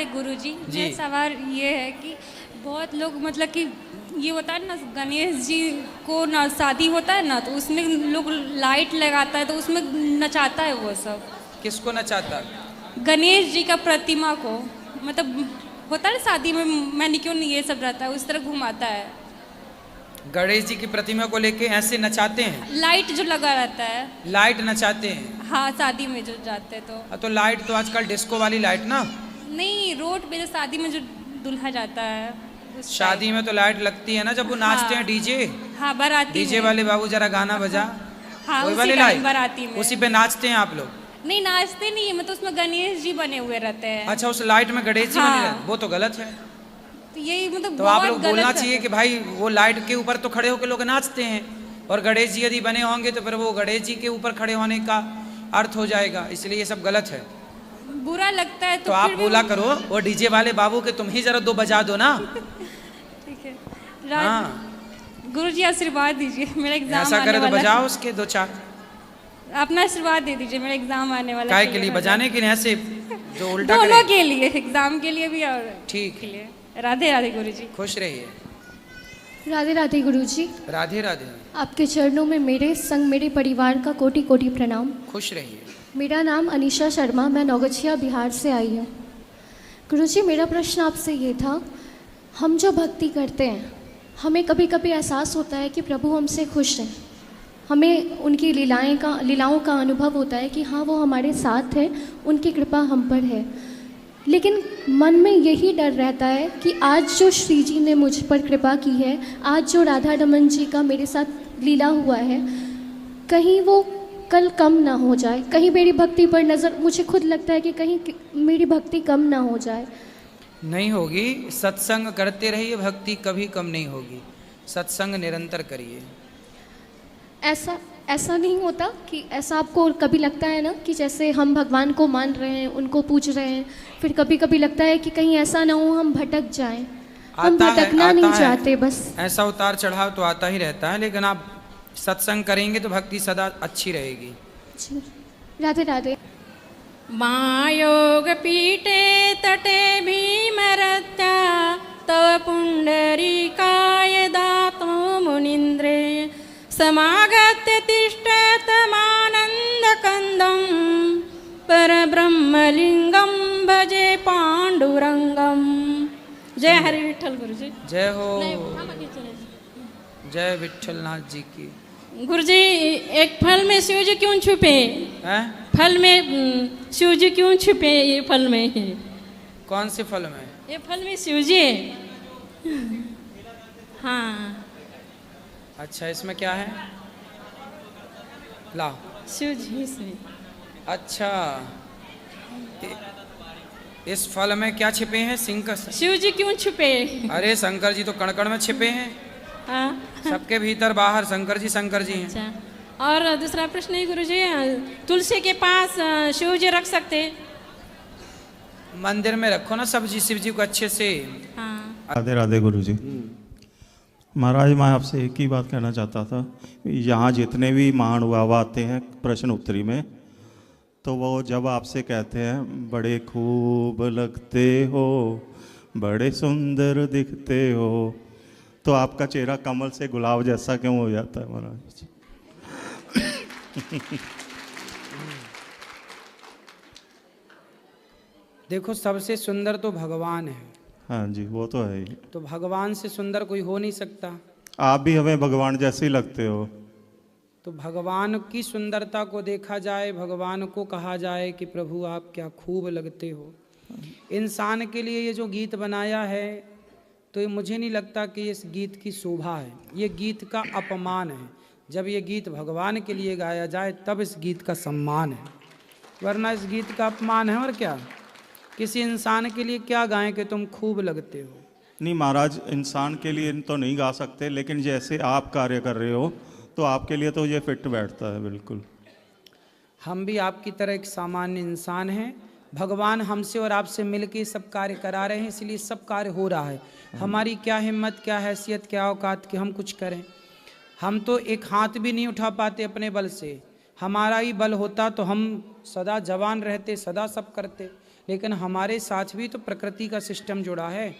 राधे गुरुजी। जी। मेरा सवाल ये है कि बहुत लोग मतलब कि ये होता है ना, गणेश जी को ना शादी होता है ना, तो उसमें लोग लाइट लगाता है, तो उसमें नचाता है वो सब। किसको नचाता? गणेश जी का प्रतिमा को, मतलब होता है ना शादी में मैनिक्योर ये सब रहता है, उस तरह घुमाता है। गणेश जी की प्रतिमा को लेके ऐसे नचाते हैं? लाइट जो लगा रहता है। लाइट नचाते हैं? हाँ, शादी में जो जाते हैं तो। तो लाइट तो आजकल डिस्को वाली लाइट ना। नहीं, रोड पे जो शादी में जो दूल्हा जाता है उस शादी में तो लाइट लगती है ना जब वो नाचते हैं डीजे। हाँ, बाराती डीजे में। वाले बाबू जरा गाना बजा। हाँ, वही उसी वाली टाइम लाइट बाराती में। उसी पे नाचते हैं आप लोग? नहीं, नाचते नहीं है, मतलब उसमें गणेश जी बने हुए रहते हैं। अच्छा, उस लाइट में गणेश जी हाँ। बने रहते, वो तो गलत है। तो यही मतलब तो आप बहुत लोग गलत बोलना है। चाहिए कि भाई वो लाइट के ऊपर तो खड़े होकर लोग नाचते हैं, और गणेश जी यदि बने होंगे तो फिर वो गणेश जी के ऊपर खड़े होने का अर्थ हो जाएगा, इसलिए ये सब गलत है। बुरा लगता है तो आप फिर भी बोला करो वो डीजे वाले बाबू के तुम ही जरा दो बजा दो ना। ठीक है। हाँ, गुरुजी आशीर्वाद दीजिए, मेरा एग्जाम ऐसा आने करे तो वाला है। बजाओ उसके दो चार। अपना आशीर्वाद दे दीजिए, मेरा एग्जाम आने वाला है। काय के लिए? बजाने के लिए? ऐसे जो उल्टा दोनों करे? के लिए, एग्जाम के लिए भी और ठीक के है। लिए। राधे राधे गुरुजी। खुश रहिए। राधे राधे गुरुजी। राधे राधे। आपके चरणों में मेरे संग मेरे परिवार का कोटि कोटि प्रणाम। खुश रहिए। मेरा नाम अनीशा शर्मा, मैं नौगछिया बिहार से आई हूँ। गुरुजी, मेरा प्रश्न आपसे ये था, हम जो भक्ति करते हैं हमें कभी कभी एहसास होता है कि प्रभु हमसे खुश हैं, हमें उनकी लीलाओं का अनुभव होता है कि हाँ वो हमारे साथ है, उनकी कृपा हम पर है। लेकिन मन में यही डर रहता है कि आज जो श्री जी ने मुझ पर कृपा की है, आज जो राधा रमन जी का मेरे साथ लीला हुआ है, कहीं वो कल कम ना हो जाए, कहीं मेरी भक्ति पर नज़र, मुझे खुद लगता है कि कहीं मेरी भक्ति कम ना हो जाए। नहीं होगी, सत्संग करते रहिए, भक्ति कभी कम नहीं होगी। सत्संग निरंतर करिए। ऐसा नहीं होता कि ऐसा आपको कभी लगता है ना कि जैसे हम भगवान को मान रहे हैं, उनको पूज रहे हैं, फिर कभी कभी लगता है कि कहीं ऐसा ना हो हम भटक जाएं। हम भटकना नहीं चाहते बस। ऐसा उतार चढ़ाव तो आता ही रहता है, लेकिन आप सत्संग करेंगे तो भक्ति सदा अच्छी रहेगी। राधे राधे। मायोग पीठे तटे भीमरत्या तव पुंडरीकाय दातो मुनीन्द्रे समागत्य तिष्ठतमानन्दकन्दं परब्रह्मलिङ्गं भजे पाण्डुरङ्गं। जय हरि विठ्ठल गुरुजी। जय हो। जय विठ्ठलनाथ जी की। गुरुजी, एक फल में शिव जी क्यों छुपे? हैं? फल में शिव जी क्यों छुपे? ये फल में कौन से फल में? ये फल में शिव जी। हाँ। अच्छा, इसमें क्या है? लाओ। शिव जी इसमें। अच्छा, इस फल में क्या छिपे हैं? सिंह का। शिव जी क्यों छुपे? अरे शंकर जी तो कण कण में छिपे हैं। हाँ। सबके भीतर बाहर शंकर जी हैं। अच्छा, और दूसरा प्रश्न है गुरुजी, तुलसी के पास शिव जी रख सकते? मंदिर में रखो ना सब जी, शिव जी को अच्छे से। हाँ। राधे राधे गुरुजी। महाराज, मैं आपसे एक ही बात कहना चाहता था, यहाँ जितने भी महानुभाव आते हैं प्रश्न उत्तरी में, तो वो जब आपसे कहते हैं बड़े खूब लगते हो, बड़े सुंदर दिखते हो, तो आपका चेहरा कमल से गुलाब जैसा क्यों हो जाता है महाराज? देखो, सबसे सुंदर तो भगवान है। हाँ जी, वो तो है ही। तो भगवान से सुंदर कोई हो नहीं सकता। आप भी हमें भगवान जैसे ही लगते हो। तो भगवान की सुंदरता को देखा जाए, भगवान को कहा जाए कि प्रभु आप क्या खूब लगते हो। इंसान के लिए ये जो गीत बनाया है, तो ये मुझे नहीं लगता कि इस गीत की शोभा है, ये गीत का अपमान है। जब ये गीत भगवान के लिए गाया जाए तब इस गीत का सम्मान है, वरना इस गीत का अपमान है। और क्या, किसी इंसान के लिए क्या गाएं कि तुम खूब लगते हो? नहीं महाराज, इंसान के लिए तो नहीं गा सकते, लेकिन जैसे आप कार्य कर रहे हो तो आपके लिए तो ये फिट बैठता है बिल्कुल। हम भी आपकी तरह एक सामान्य इंसान हैं। भगवान हमसे और आपसे मिलके सब कार्य करा रहे हैं, इसलिए सब कार्य हो रहा है। हमारी क्या हिम्मत, क्या हैसियत, क्या औकात कि हम कुछ करें। हम तो एक हाथ भी नहीं उठा पाते अपने बल से। हमारा ही बल होता तो हम सदा जवान रहते, सदा सब करते। लेकिन हमारे साथ भी तो प्रकृति का सिस्टम जुड़ा है,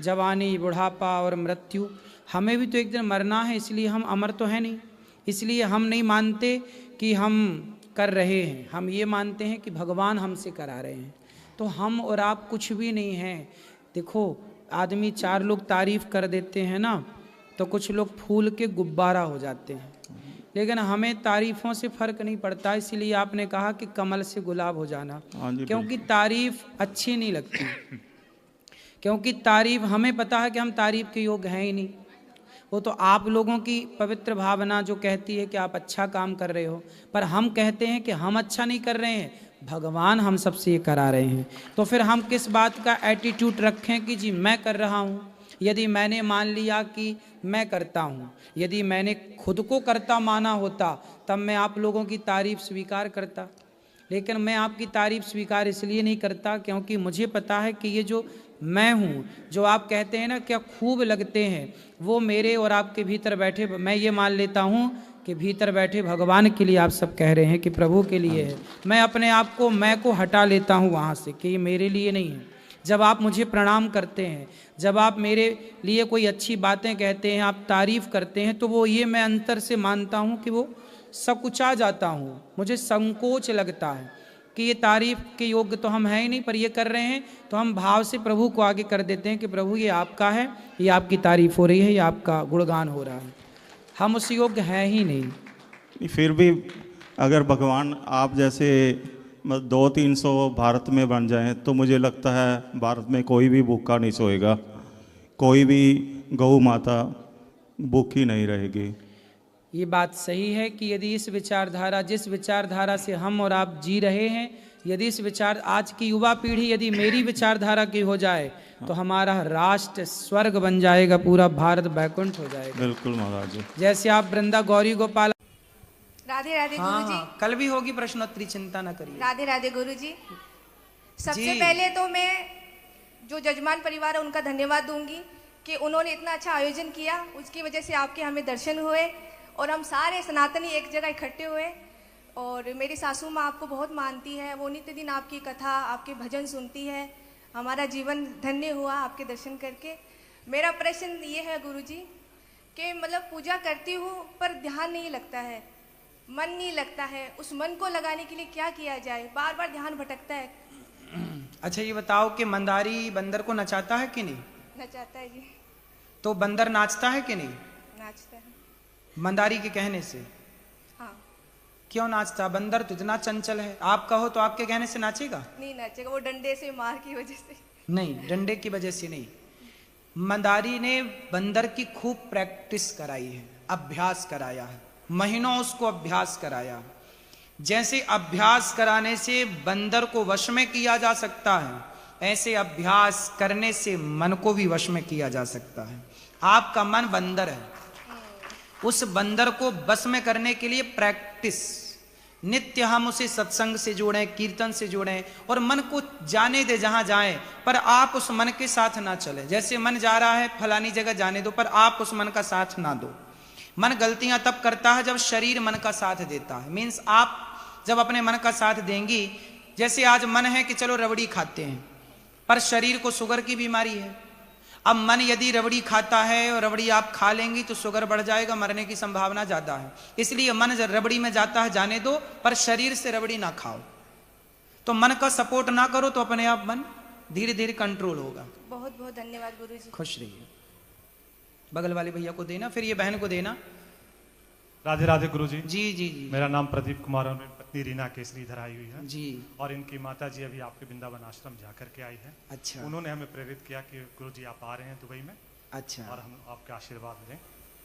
जवानी, बुढ़ापा और मृत्यु। हमें भी तो एक दिन मरना है, इसलिए हम अमर तो है नहीं। इसलिए हम नहीं मानते कि हम कर रहे हैं, हम ये मानते हैं कि भगवान हमसे करा रहे हैं। तो हम और आप कुछ भी नहीं हैं। देखो, आदमी 4 लोग तारीफ कर देते हैं ना, तो कुछ लोग फूल के गुब्बारा हो जाते हैं। लेकिन हमें तारीफों से फर्क नहीं पड़ता। इसलिए आपने कहा कि कमल से गुलाब हो जाना, क्योंकि तारीफ अच्छी नहीं लगती। क्योंकि तारीफ, हमें पता है कि हम तारीफ के योग्य हैं ही नहीं। वो तो आप लोगों की पवित्र भावना जो कहती है कि आप अच्छा काम कर रहे हो, पर हम कहते हैं कि हम अच्छा नहीं कर रहे हैं, भगवान हम सबसे ये करा रहे हैं। तो फिर हम किस बात का एटीट्यूड रखें कि जी मैं कर रहा हूँ। यदि मैंने मान लिया कि मैं करता हूँ, यदि मैंने खुद को करता माना होता, तब मैं आप लोगों की तारीफ स्वीकार करता। लेकिन मैं आपकी तारीफ स्वीकार इसलिए नहीं करता क्योंकि मुझे पता है कि ये जो मैं हूँ, जो आप कहते हैं ना क्या खूब लगते हैं, वो मेरे और आपके भीतर बैठे, मैं ये मान लेता हूँ कि भीतर बैठे भगवान के लिए आप सब कह रहे हैं कि प्रभु के लिए है। मैं अपने आप को, मैं को हटा लेता हूँ वहाँ से कि ये मेरे लिए नहीं है। जब आप मुझे प्रणाम करते हैं, जब आप मेरे लिए कोई अच्छी बातें कहते हैं, आप तारीफ करते हैं, तो वो ये मैं अंतर से मानता हूँ कि वो सकुचा जाता हूँ। मुझे संकोच लगता है कि ये तारीफ के योग्य तो हम हैं ही नहीं, पर ये कर रहे हैं, तो हम भाव से प्रभु को आगे कर देते हैं कि प्रभु ये आपका है, ये आपकी तारीफ हो रही है, ये आपका गुणगान हो रहा है। हम उस योग्य हैं ही नहीं। फिर भी अगर भगवान आप जैसे 200-300 भारत में बन जाएं, तो मुझे लगता है भारत में कोई भी भूखा नहीं सोएगा, कोई भी गौ माता भूखी नहीं रहेगी। ये बात सही है कि यदि इस विचारधारा, जिस विचारधारा से हम और आप जी रहे हैं, यदि इस विचार, आज की युवा पीढ़ी यदि मेरी विचारधारा की हो जाए, तो हमारा राष्ट्र स्वर्ग बन जाएगा, पूरा भारत बैकुंठ हो जाएगा। बिल्कुल महाराज जी। जैसे आप वृंदा गौरी गोपाल। राधे राधे हाँ, गुरुजी। हाँ, कल भी होगी प्रश्नोत्तरी, चिंता न करिए। राधे राधे गुरुजी। सबसे जी। पहले तो मैं जो जजमान परिवार है उनका धन्यवाद दूंगी कि उन्होंने इतना अच्छा आयोजन किया, उसकी वजह से आपके हमें दर्शन हुए और हम सारे सनातनी एक जगह इकट्ठे हुए। और मेरी सासू माँ आपको बहुत मानती है, वो नित्य दिन आपकी कथा, आपके भजन सुनती है। हमारा जीवन धन्य हुआ आपके दर्शन करके। मेरा प्रश्न ये है गुरुजी कि मतलब पूजा करती हूँ पर ध्यान नहीं लगता है, मन नहीं लगता है। उस मन को लगाने के लिए क्या किया जाए? बार बार ध्यान भटकता है। अच्छा ये बताओ कि मंदारी बंदर को नचाता है कि नहीं? नचाता है जी। तो बंदर नाचता है कि नहीं? नाचता है। मंदारी के कहने से। हाँ। क्यों नाचता? बंदर तो इतना चंचल है, आप कहो तो आपके कहने से नाचेगा? नहीं नाचेगा, वो डंडे से मार की वजह से। नहीं, डंडे की वजह से नहीं। मंदारी ने बंदर की खूब प्रैक्टिस कराई है, अभ्यास कराया है, महीनों उसको अभ्यास कराया। जैसे अभ्यास कराने से बंदर को वश में किया जा सकता है, ऐसे अभ्यास करने से मन को भी वश में किया जा सकता है। आपका मन बंदर है, उस बंदर को बस में करने के लिए प्रैक्टिस, नित्य हम उसे सत्संग से जोड़ें, कीर्तन से जोड़ें और मन को जाने दे जहां जाए, पर आप उस मन के साथ ना चलें। जैसे मन जा रहा है फलानी जगह जाने दो, पर आप उस मन का साथ ना दो। मन गलतियां तब करता है जब शरीर मन का साथ देता है। मीन्स आप जब अपने मन का साथ देंगी, जैसे आज मन है कि चलो रबड़ी खाते हैं, पर शरीर को शुगर की बीमारी है। अब मन यदि रबड़ी खाता है और रबड़ी आप खा लेंगी तो शुगर बढ़ जाएगा, मरने की संभावना ज्यादा है। इसलिए मन रबड़ी में जाता है जाने दो, पर शरीर से रबड़ी ना खाओ। तो मन का सपोर्ट ना करो तो अपने आप मन धीरे धीरे कंट्रोल होगा। बहुत बहुत धन्यवाद गुरुजी। खुश रहिए। बगल वाले भैया को देना, फिर ये बहन को देना। राधे राधे गुरुजी। जी जी जी। मेरा नाम प्रदीप कुमार और मेरी पत्नी रीना केसरी इधर आई हुई है जी। और इनकी माता जी अभी आपके वृंदावन आश्रम जा करके आई है। अच्छा। उन्होंने हमें प्रेरित किया कि गुरुजी आप आ रहे हैं दुबई में, अच्छा। और हम आपके आशीर्वाद लें।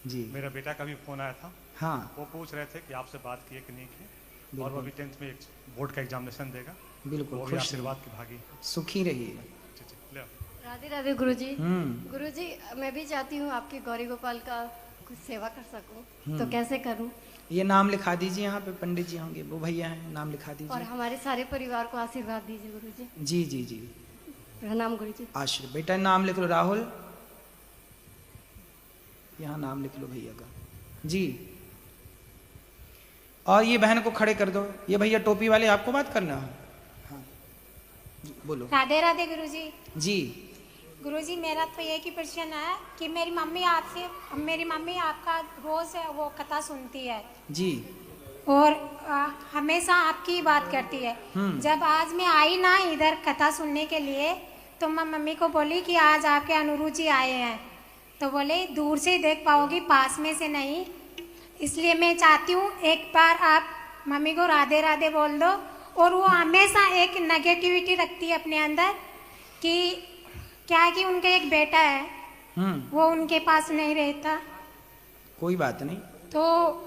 जी। मेरा बेटा का भी फोन आया था, हाँ। वो पूछ रहे थे कि आपसे बात किए कि नहीं किए, और वो अभी 10th में एक बोर्ड का एग्जामिनेशन देगा। बिल्कुल, वो भी खुश आशीर्वाद की भागी। सुखी रहिए। जी, ले आओ। राधे राधे गुरुजी। गुरुजी मैं भी चाहती हूँ आपके गौरी गोपाल का कुछ सेवा कर सकूं, तो कैसे करूं? ये नाम लिखा दीजिए, यहाँ पे पंडित जी होंगे, वो भैया हैं, नाम लिखा और दीजिए। हमारे सारे परिवार को आशीर्वाद दीजिए गुरुजी। जी जी जी। प्रणाम गुरुजी। आशीर्वाद। बेटा नाम लिख लो, राहुल, यहाँ नाम लिख लो भैया का। जी। और ये बहन को खड़े कर दो। ये भैया टोपी वाले आपको बात करना है? हाँ। बोलो। राधे राधे गुरुजी। जी। गुरुजी मेरा तो एक ही प्रश्न है कि मेरी मम्मी आपका रोज वो कथा सुनती है जी। और हमेशा आपकी बात करती है। जब आज मैं आई ना इधर कथा सुनने के लिए, तो मैं मम्मी को बोली कि आज आपके अनुरू जी आए हैं, तो बोले दूर से देख पाओगी, पास में से नहीं। इसलिए मैं चाहती हूँ एक बार आप मम्मी को राधे राधे बोल दो। और वो हमेशा एक नेगेटिविटी रखती है अपने अंदर कि क्या है कि उनका एक बेटा है, वो उनके पास नहीं रहता। कोई बात नहीं। तो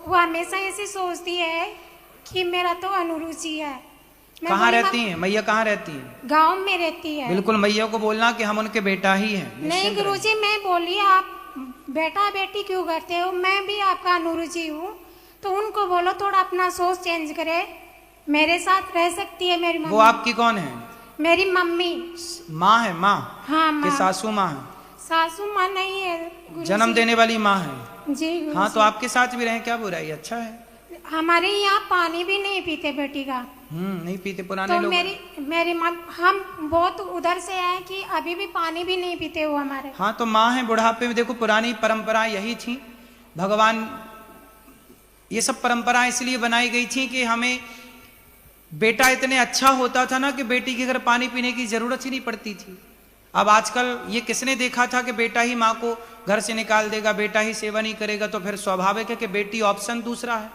वो हमेशा ऐसे सोचती है कि मेरा तो अनुरुचि है। कहाँ रहती हैं मैया? कहाँ रहती हैं? गांव में रहती है। बिल्कुल मैया को बोलना कि हम उनके बेटा ही हैं। नहीं गुरुजी, मैं बोली आप बेटा बेटी क्यों करते हो, मैं भी आपका अनुरुचि हूँ। तो उनको बोलो थोड़ा अपना सोच चेंज करे, मेरे साथ रह सकती है मेरी मम्मी। वो आपकी कौन है? मेरी मम्मी। माँ है? माँ? हाँ माँ। कि सासू माँ है? सासू माँ नहीं है गुरुजी। जन्म देने वाली माँ है। जी गुरुजी। हाँ तो आपके साथ भी रहे, क्या बुराई, अच्छा है। हमारे यहाँ पानी भी नहीं पीते बेटी का। नहीं पीते पुराने तो लोग। मेरी माँ, हम बहुत उधर से हैं कि अभी भी पानी भी नहीं पीते वो हमारे। हाँ तो माँ है, बुढ़ापे में देखो पुरानी परंपरा यही थी। भगवान ये सब परंपराएं इसलिए बनाई गई थी कि हमें बेटा इतने अच्छा होता था ना कि बेटी के घर पानी पीने की जरूरत ही नहीं पड़ती थी। अब आजकल ये किसने देखा था कि बेटा ही माँ को घर से निकाल देगा, बेटा ही सेवा नहीं करेगा, तो फिर स्वाभाविक है कि बेटी ऑप्शन दूसरा है,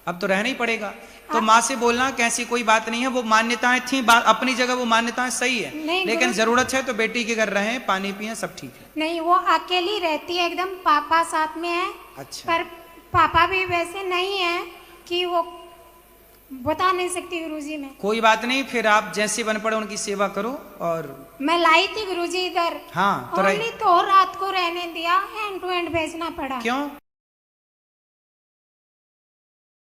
अब तो रहना ही पड़ेगा। तो माँ से बोलना कैसी कोई बात नहीं है, वो मान्यताएं थी, अपनी जगह वो मान्यताएं सही है, लेकिन जरूरत है तो बेटी के घर रहें, पानी पिए, सब ठीक है। नहीं वो अकेली रहती है एकदम, पापा साथ में है। अच्छा। पर पापा भी वैसे नहीं है कि वो बता नहीं सकती गुरुजी में। कोई बात नहीं, फिर आप जैसे बन पड़े उनकी सेवा करो। और मैं लाई थी गुरुजी इधर। हाँ तो रात को रहने दिया, एंड टू एंड भेजना पड़ा। क्यों?